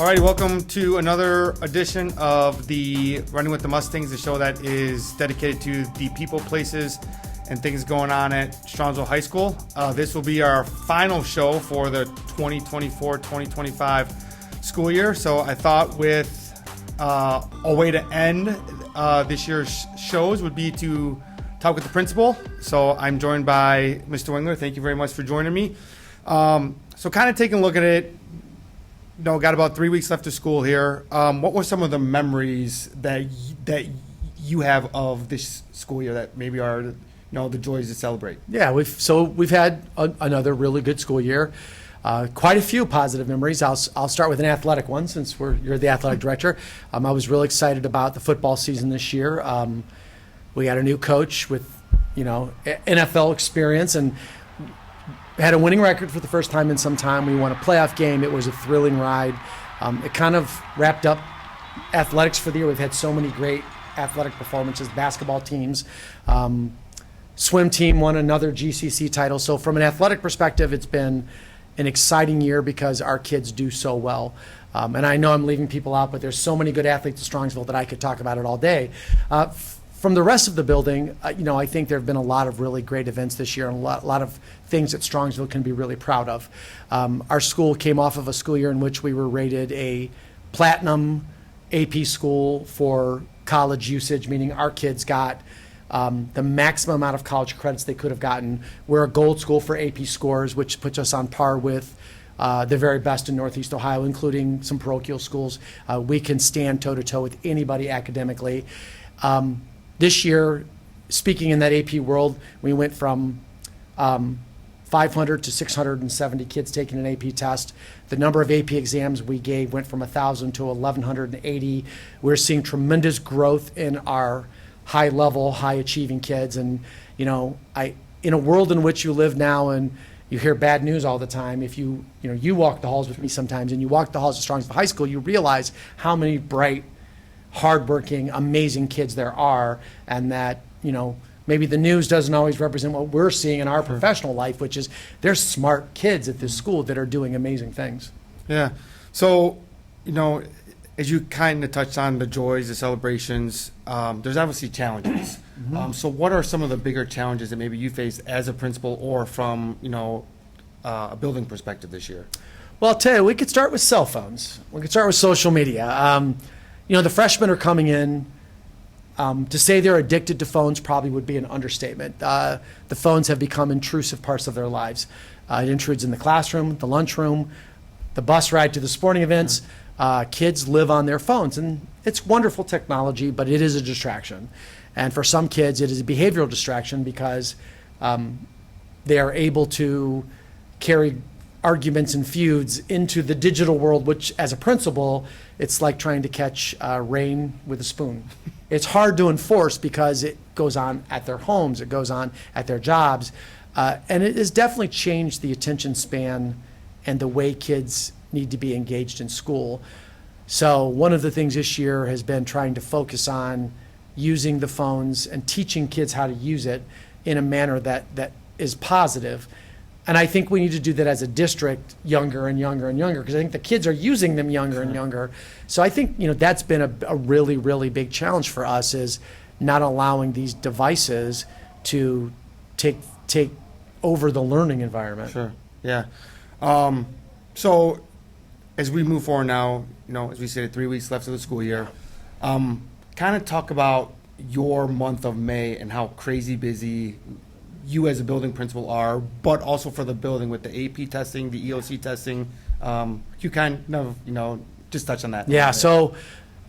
All right, welcome to another edition of the Running with the Mustangs, the show that is dedicated to the people, places, and things going on at Strongsville High School. This will be our final show for the 2024-2025 school year. So I thought with a way to end this year's shows would be to talk with the principal. So I'm joined by Mr. Wingler. Thank you very much for joining me. So kind of taking a look at it, got about 3 weeks left of school here. What were some of the memories that you have of this school year that maybe are the joys to celebrate? Yeah, we've had another really good school year. Quite a few positive memories. I'll start with an athletic one since you're the athletic director. I was really excited about the football season this year. We had a new coach with NFL experience and had a winning record for the first time in some time. We won a playoff game. It was a thrilling ride. It kind of wrapped up athletics for the year. We've had so many great athletic performances, basketball teams. Swim team won another GCC title. So from an athletic perspective, it's been an exciting year because our kids do so well. And I know I'm leaving people out, but there's so many good athletes at Strongsville that I could talk about it all day. From the rest of the building, I think there have been a lot of really great events this year and a lot of things that Strongsville can be really proud of. Our school came off of a school year in which we were rated a platinum AP school for college usage, meaning our kids got the maximum amount of college credits they could have gotten. We're a gold school for AP scores, which puts us on par with the very best in Northeast Ohio, including some parochial schools. We can stand toe-to-toe with anybody academically. This year, speaking in that AP world, we went from 500 to 670 kids taking an AP test. The number of AP exams we gave went from 1,000 to 1,180. We're seeing tremendous growth in our high-level, high-achieving kids. And, in a world in which you live now and you hear bad news all the time, if you walk the halls with me sometimes and you walk the halls of Strongsville High School, you realize how many bright, hardworking, amazing kids there are, and that, maybe the news doesn't always represent what we're seeing in our professional life, which is there's smart kids at this school that are doing amazing things. Yeah. So, as you kind of touched on the joys, the celebrations, there's obviously challenges. Mm-hmm. So what are some of the bigger challenges that maybe you faced as a principal or from, a building perspective this year? Well, I'll tell you, we could start with cell phones. We could start with social media. The freshmen are coming in. To say they're addicted to phones probably would be an understatement. The phones have become intrusive parts of their lives. It intrudes in the classroom, the lunchroom, the bus ride to the sporting events. Kids live on their phones, and it's wonderful technology, but it is a distraction. And for some kids, it is a behavioral distraction because they are able to carry arguments and feuds into the digital world, which as a principal, it's like trying to catch rain with a spoon. It's hard to enforce because it goes on at their homes, it goes on at their jobs, and it has definitely changed the attention span and the way kids need to be engaged in school. So one of the things this year has been trying to focus on using the phones and teaching kids how to use it in a manner that is positive. And I think we need to do that as a district younger and younger and younger, because I think the kids are using them younger and younger. So I think that's been a really, really big challenge for us, is not allowing these devices to take over the learning environment. Sure. Yeah. So as we move forward now, as we said, 3 weeks left of the school year, kind of talk about your month of May and how crazy busy you as a building principal are, but also for the building with the AP testing, the EOC testing. You kind of, just touch on that. Yeah, so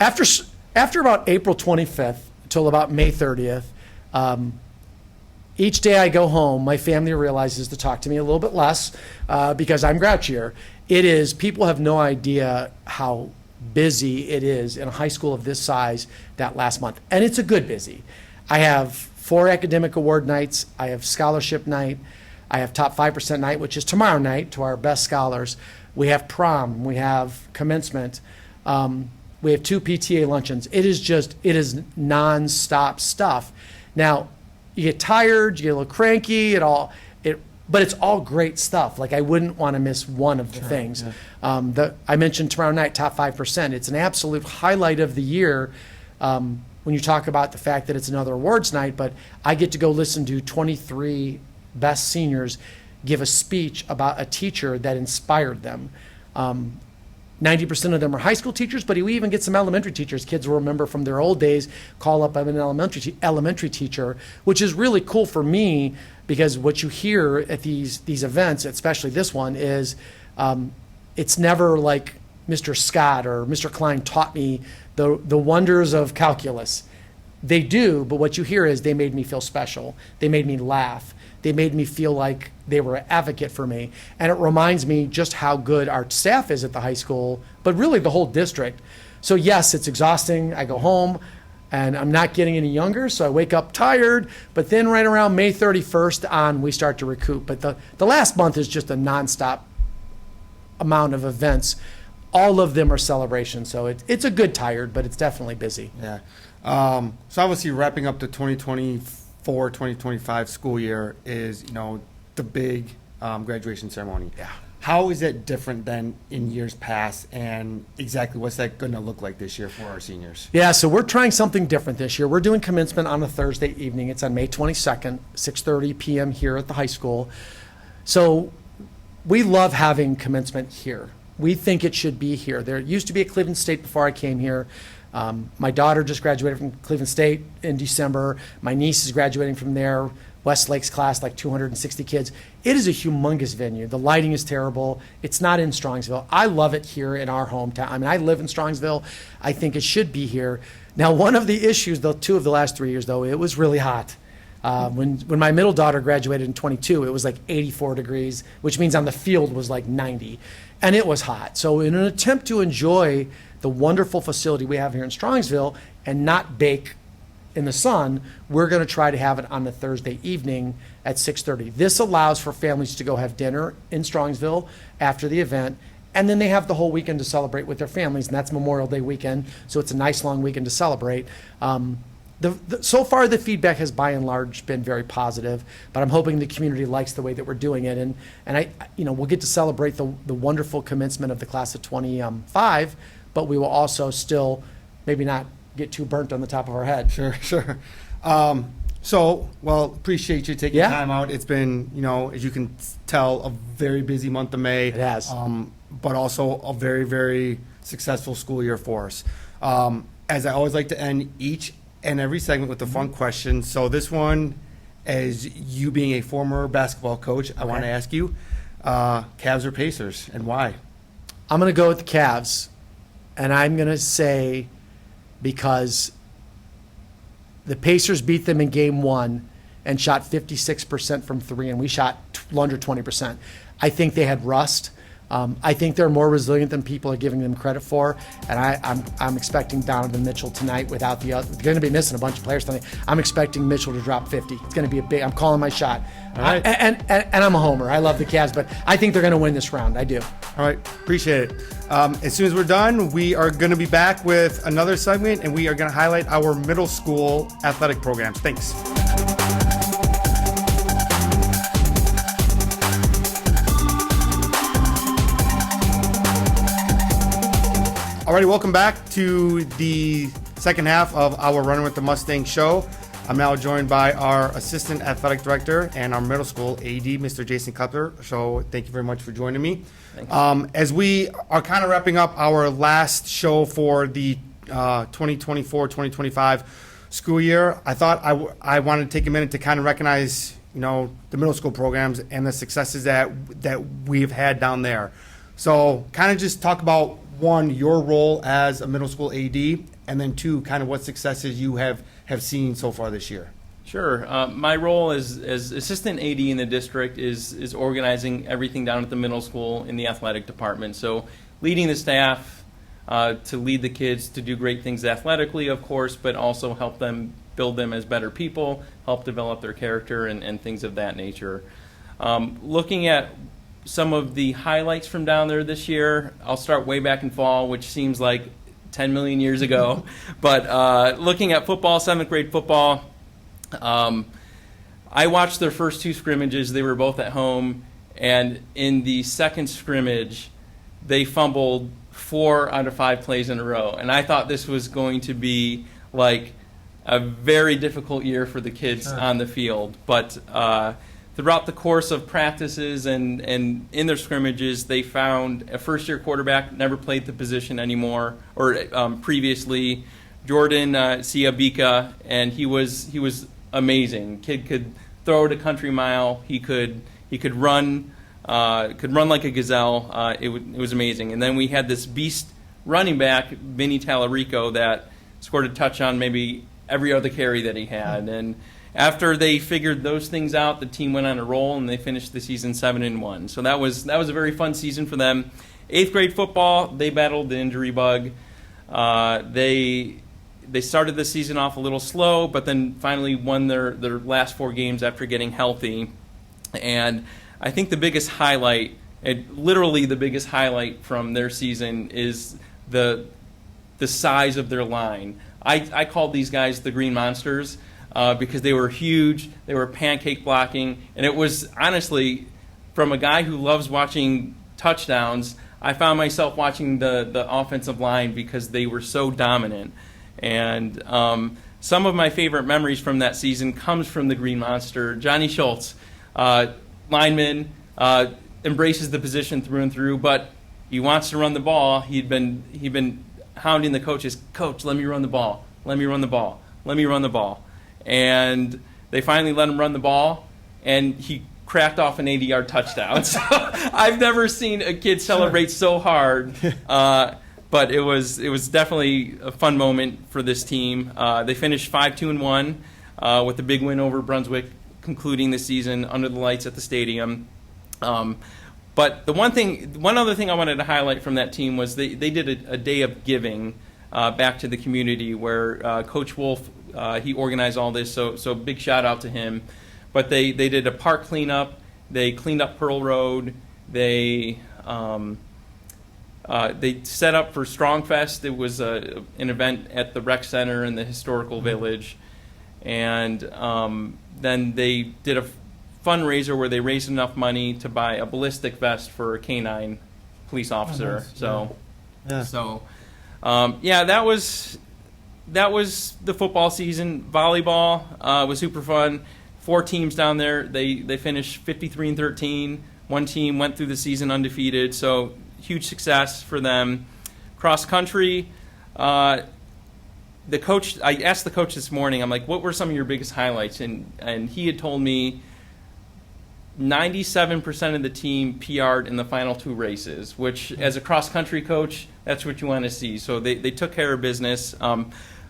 after about April 25th till about May 30th, each day I go home, my family realizes to talk to me a little bit less because I'm grouchier. People have no idea how busy it is in a high school of this size that last month. And it's a good busy. I have 4 academic award nights. I have scholarship night. I have top 5% night, which is tomorrow night to our best scholars. We have prom. We have commencement. We have 2 PTA luncheons. It is nonstop stuff. Now, you get tired, you get a little cranky, but it's all great stuff. Like, I wouldn't want to miss one of the things. Yeah. I mentioned tomorrow night, top 5%. It's an absolute highlight of the year when you talk about the fact that it's another awards night, but I get to go listen to 23 best seniors give a speech about a teacher that inspired them. 90% of them are high school teachers, but we even get some elementary teachers. Kids will remember from their old days, call up an elementary teacher, which is really cool for me, because what you hear at these events, especially this one, is it's never like Mr. Scott or Mr. Klein taught me the wonders of calculus. They do, but what you hear is they made me feel special. They made me laugh. They made me feel like they were an advocate for me. And it reminds me just how good our staff is at the high school, but really the whole district. So yes, it's exhausting. I go home and I'm not getting any younger, so I wake up tired. But then right around May 31st on, we start to recoup. But the last month is just a nonstop amount of events. All of them are celebrations. So it's a good tired, but it's definitely busy. Yeah. So obviously wrapping up the 2024-2025 school year is, the big graduation ceremony. Yeah. How is it different than in years past, and exactly what's that going to look like this year for our seniors? Yeah, so we're trying something different this year. We're doing commencement on a Thursday evening. It's on May 22nd, 6:30 p.m. here at the high school. So we love having commencement here. We think it should be here. There used to be at Cleveland State before I came here. My daughter just graduated from Cleveland State in December. My niece is graduating from there. Westlake's class, like 260 kids. It is a humongous venue. The lighting is terrible. It's not in Strongsville. I love it here in our hometown. I mean, I live in Strongsville. I think it should be here. Now, one of the issues, though, 2 of the last 3 years, though, it was really hot. When my middle daughter graduated in 22, it was like 84 degrees, which means on the field was like 90. And it was hot. So in an attempt to enjoy the wonderful facility we have here in Strongsville and not bake in the sun, we're going to try to have it on the Thursday evening at 6:30. This allows for families to go have dinner in Strongsville after the event, and then they have the whole weekend to celebrate with their families, and that's Memorial Day weekend, so it's a nice long weekend to celebrate. So far, the feedback has by and large been very positive, but I'm hoping the community likes the way that we're doing it, and we'll get to celebrate the wonderful commencement of the class of 25, but we will also still maybe not get too burnt on the top of our head. Sure. Appreciate you taking time out. It's been, as you can tell, a very busy month of May. It has. But also a very, very successful school year for us. As I always like to end each and every segment with a fun question. So this one, as you being a former basketball coach, I want to ask you, Cavs or Pacers, and why? I'm going to go with the Cavs, and I'm going to say because the Pacers beat them in game 1 and shot 56% from 3, and we shot under 20%. I think they had rust. I think they're more resilient than people are giving them credit for, and I'm expecting Donovan Mitchell tonight without the other. They're going to be missing a bunch of players tonight. I'm expecting Mitchell to drop 50. It's going to be a big. I'm calling my shot. All right. And I'm a homer. I love the Cavs, but I think they're going to win this round. I do. All right, appreciate it. As soon as we're done, we are going to be back with another segment, and we are going to highlight our middle school athletic programs. Thanks. Alrighty, welcome back to the second half of our Running with the Mustangs show. I'm now joined by our Assistant Athletic Director and our middle school AD, Mr. Jason Cutler. So thank you very much for joining me. Thank you. As we are kind of wrapping up our last show for the 2024-2025 school year, I thought I wanted to take a minute to kind of recognize, the middle school programs and the successes that we've had down there. So kind of just talk about, 1, your role as a middle school AD, and then 2, kind of what successes you have seen so far this year. Sure. My role as assistant AD in the district is organizing everything down at the middle school in the athletic department. So leading the staff to lead the kids to do great things athletically, of course, but also help them build them as better people, help develop their character and things of that nature. Looking at some of the highlights from down there this year, I'll start way back in fall, which seems like 10 million years ago. But looking at football, 7th grade football, I watched their first 2 scrimmages. They were both at home, and in the second scrimmage, they fumbled 4 out of 5 plays in a row. And I thought this was going to be like a very difficult year for the kids on the field. But throughout the course of practices and in their scrimmages, they found a first-year quarterback, never played the position anymore, or previously, Jordan Siabika, and he was amazing. Kid could throw it a country mile. He could run like a gazelle. It was amazing. And then we had this beast running back, Vinny Tallarico, that scored a touchdown maybe every other carry that he had. And after they figured those things out, the team went on a roll and they finished the season 7-1. So that was a very fun season for them. 8th grade football, they battled the injury bug. They started the season off a little slow, but then finally won their last 4 games after getting healthy. And I think the biggest highlight, literally the biggest highlight from their season, is the size of their line. I called these guys the Green Monsters because they were huge, they were pancake blocking, and it was honestly, from a guy who loves watching touchdowns, I found myself watching the offensive line because they were so dominant. And some of my favorite memories from that season comes from the Green Monster. Johnny Schultz, lineman, embraces the position through and through, but he wants to run the ball. He'd been hounding the coaches, "Coach, let me run the ball. Let me run the ball. Let me run the ball." And they finally let him run the ball, and he cracked off an 80-yard touchdown. So I've never seen a kid celebrate so hard. But it was definitely a fun moment for this team. They finished 5-2-1 with a big win over Brunswick, concluding the season under the lights at the stadium. But the one other thing I wanted to highlight from that team was they did a day of giving back to the community where Coach Wolf, he organized all this, so big shout out to him. But they did a park cleanup. They cleaned up Pearl Road. They set up for Strong Fest. It was an event at the rec center in the historical village. And then they did a fundraiser where they raised enough money to buy a ballistic vest for a canine police officer. That was the football season. Volleyball was super fun. 4 teams down there. They finished 53-13. One team went through the season undefeated, so huge success for them. Cross country, I asked the coach this morning, I'm like, what were some of your biggest highlights? And he had told me 97% of the team PR'd in the final 2 races, which as a cross country coach, that's what you want to see. So they took care of business.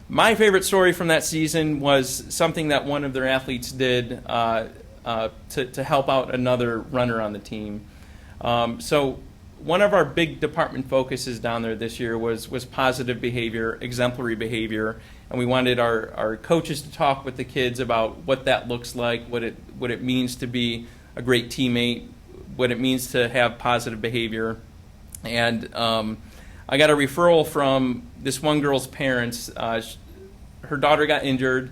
My favorite story from that season was something that one of their athletes did to help out another runner on the team. So one of our big department focuses down there this year was positive behavior, exemplary behavior, and we wanted our coaches to talk with the kids about what that looks like, what it means to be a great teammate, what it means to have positive behavior. And I got a referral from this one girl's parents. Her daughter got injured,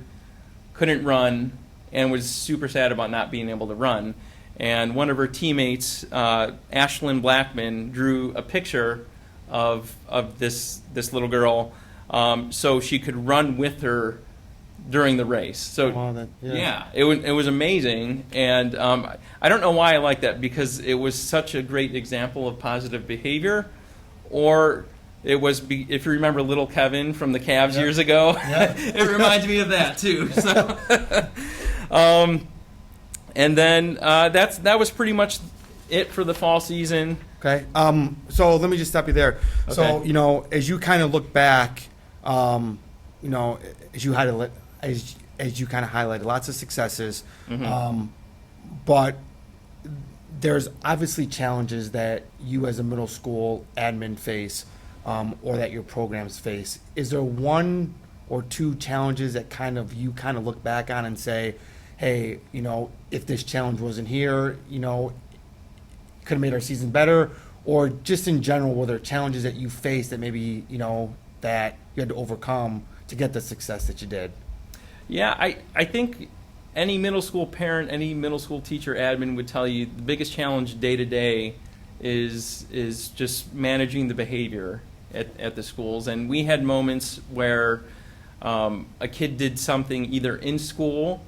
couldn't run, and was super sad about not being able to run. And one of her teammates, Ashlyn Blackman, drew a picture of this little girl so she could run with her during the race. So it was amazing. And I don't know why I like that, because it was such a great example of positive behavior. Or it was, if you remember Little Kevin from the Cavs years ago, it reminds me of that too. So. And then that was pretty much it for the fall season. Okay. So let me just stop you there. Okay. So, as you kind of look back, as you kind of highlighted lots of successes, but there's obviously challenges that you as a middle school admin face, or that your programs face. Is there one or two challenges that you look back on and say, hey, if this challenge wasn't here, could have made our season better? Or just in general, were there challenges that you faced that maybe, that you had to overcome to get the success that you did? Yeah, I think any middle school parent, any middle school teacher, admin would tell you the biggest challenge day to day is just managing the behavior at the schools. And we had moments where a kid did something either in school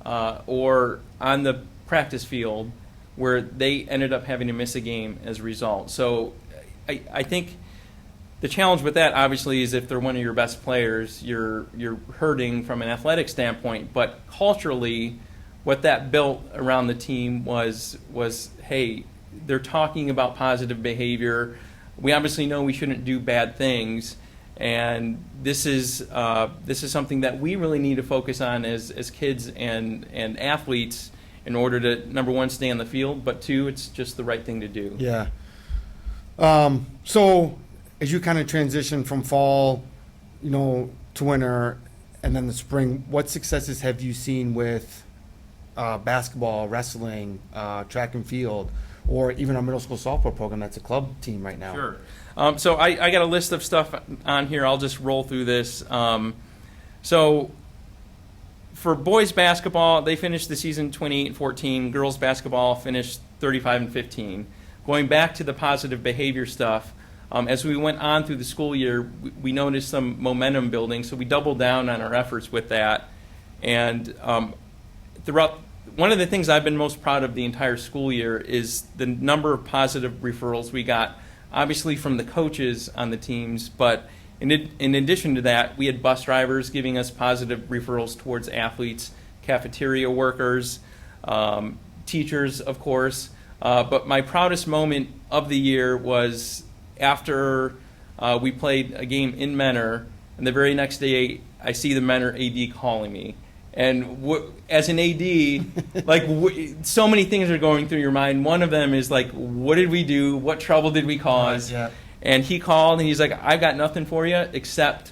or on the practice field where they ended up having to miss a game as a result. So I think the challenge with that, obviously, is if they're one of your best players, you're hurting from an athletic standpoint. But culturally, what that built around the team was hey, they're talking about positive behavior. We obviously know we shouldn't do bad things, and this is something that we really need to focus on as kids and athletes in order to, number one, stay on the field, but two, it's just the right thing to do. Yeah. So as you kind of transition from fall, to winter, and then the spring, what successes have you seen with basketball, wrestling, track and field, or even our middle school softball program that's a club team right now? Sure. So I got a list of stuff on here. I'll just roll through this. So for boys basketball, they finished the season 28-14. Girls basketball finished 35-15. Going back to the positive behavior stuff, as we went on through the school year, we noticed some momentum building, so we doubled down on our efforts with that. And throughout, one of the things I've been most proud of the entire school year is the number of positive referrals we got, obviously from the coaches on the teams, but in addition to that, we had bus drivers giving us positive referrals towards athletes, cafeteria workers, teachers, of course. But my proudest moment of the year was after we played a game in Menor, and the very next day I see the Menor AD calling me. And as an AD, so many things are going through your mind. One of them is like, what did we do? What trouble did we cause? Yeah. And he called, and he's like, I've got nothing for you except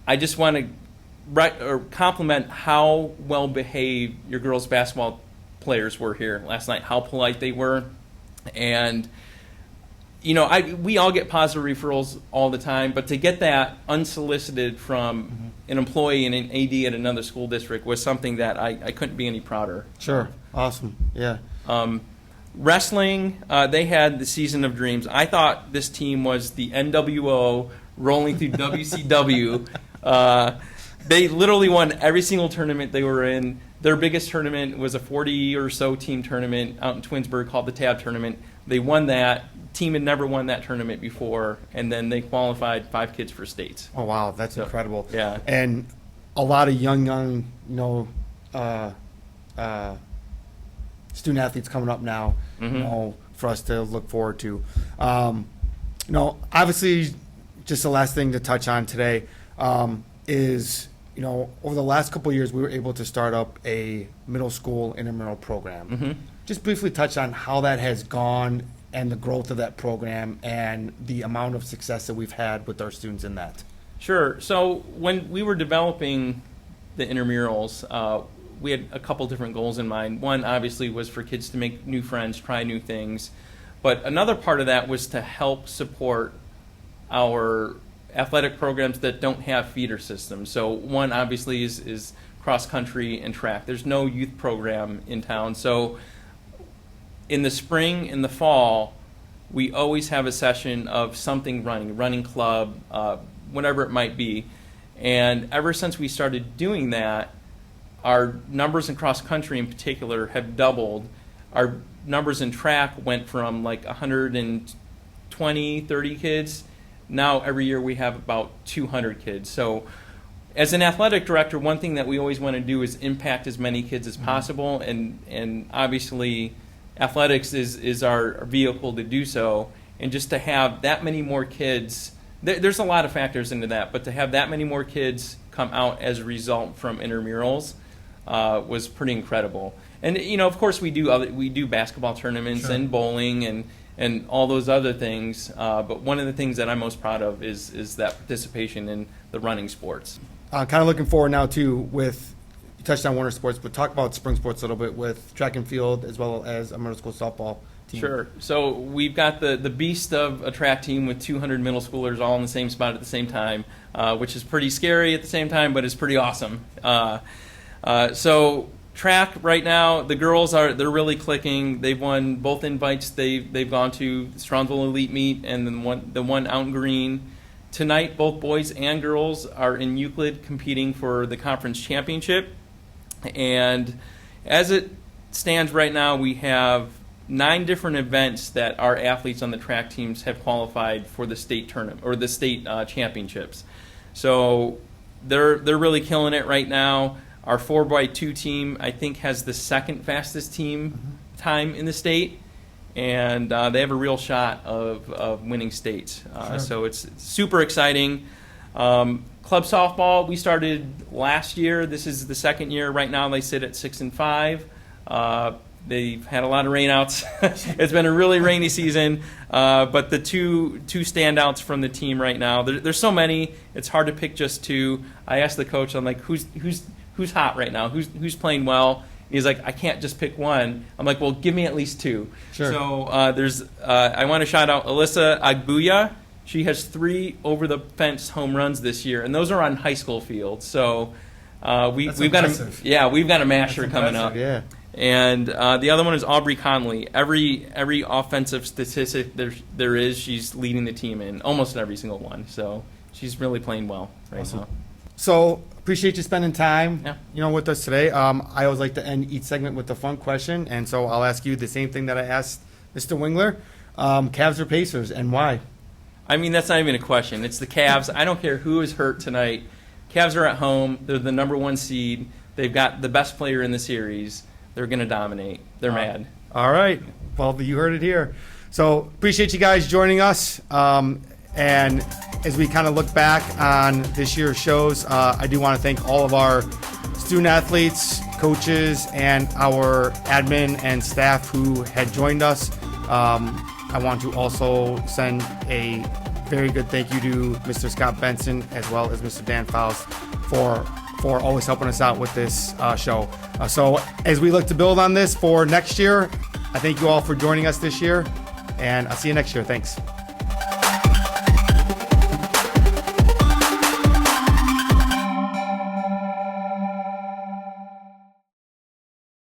I just want to compliment how well behaved your girls basketball players were here last night, how polite they were. And we all get positive referrals all the time, but to get that unsolicited from an employee and an AD at another school district was something that I couldn't be any prouder. Sure. Awesome. Yeah. Wrestling, they had the season of dreams. I thought this team was the NWO rolling through WCW. They literally won every single tournament they were in. Their biggest tournament was a 40 or so team tournament out in Twinsburg called the TAB tournament. They won that. Team had never won that tournament before, and then they qualified 5 kids for states. Oh, wow. That's incredible. Yeah. And a lot of young, student athletes coming up now, for us to look forward to. Obviously, just the last thing to touch on today is, over the last couple of years, we were able to start up a middle school intramural program. Just briefly touch on how that has gone and the growth of that program and the amount of success that we've had with our students in that. Sure. So when we were developing the intramurals, we had a couple different goals in mind. One, obviously, was for kids to make new friends, try new things. But another part of that was to help support our athletic programs that don't have feeder systems. So one, obviously, is cross-country and track. There's no youth program in town. So in the spring, in the fall, we always have a session of something running club, whatever it might be. And ever since we started doing that, our numbers in cross-country in particular have doubled. Our numbers in track went from like 120, 30 kids. Now every year we have about 200 kids. So as an athletic director, one thing that we always want to do is impact as many kids as possible. And obviously athletics is our vehicle to do so. And just to have that many more kids, there's a lot of factors into that, but to have that many more kids come out as a result from intramurals was pretty incredible. And of course, we do basketball tournaments Sure. and bowling and all those other things. But one of the things that I'm most proud of is that participation in the running sports. Kind of looking forward now too. You touched on winter sports, but talk about spring sports a little bit with track and field as well as a middle school softball team. Sure. So we've got the beast of a track team with 200 middle schoolers all in the same spot at the same time, which is pretty scary at the same time, but it's pretty awesome. So track right now, the girls they're really clicking. They've won both invites. They've gone to Strongsville Elite Meet and then the one out in Green. Tonight, both boys and girls are in Euclid competing for the conference championship. And as it stands right now, we have 9 different events that our athletes on the track teams have qualified for the state tournament or the state championships. So they're really killing it right now. Our 4x2 team, I think, has the second fastest team time in the state, and they have a real shot of winning states. So it's super exciting. Club softball, we started last year. This is the second year. Right now, they sit at 6-5. They've had a lot of rainouts. It's been a really rainy season, but the two standouts from the team right now. There's so many. It's hard to pick just 2. I asked the coach, I'm like, who's hot right now? Who's playing well? He's like, I can't just pick one. I'm like, well, give me at least 2. Sure. So I want to shout out Alyssa Agbuya. She has 3 over-the-fence home runs this year, and those are on high school fields. So we've got a masher coming up. Yeah. And the other one is Aubrey Conley. Every offensive statistic there is, she's leading the team in almost every single one. So she's really playing well right now. So appreciate you spending time, Yeah. with us today. I always like to end each segment with a fun question, and so I'll ask you the same thing that I asked Mr. Wingler. Cavs or Pacers, and why? I mean, that's not even a question. It's the Cavs. I don't care who is hurt tonight. Cavs are at home. They're the number 1 seed. They've got the best player in the series. They're going to dominate. They're mad. All right. Well, you heard it here. So appreciate you guys joining us. And as we kind of look back on this year's shows, I do want to thank all of our student athletes, coaches, and our admin and staff who had joined us. I want to also send a very good thank you to Mr. Scott Benson as well as Mr. Dan Faust for always helping us out with this show. So as we look to build on this for next year, I thank you all for joining us this year, and I'll see you next year. Thanks.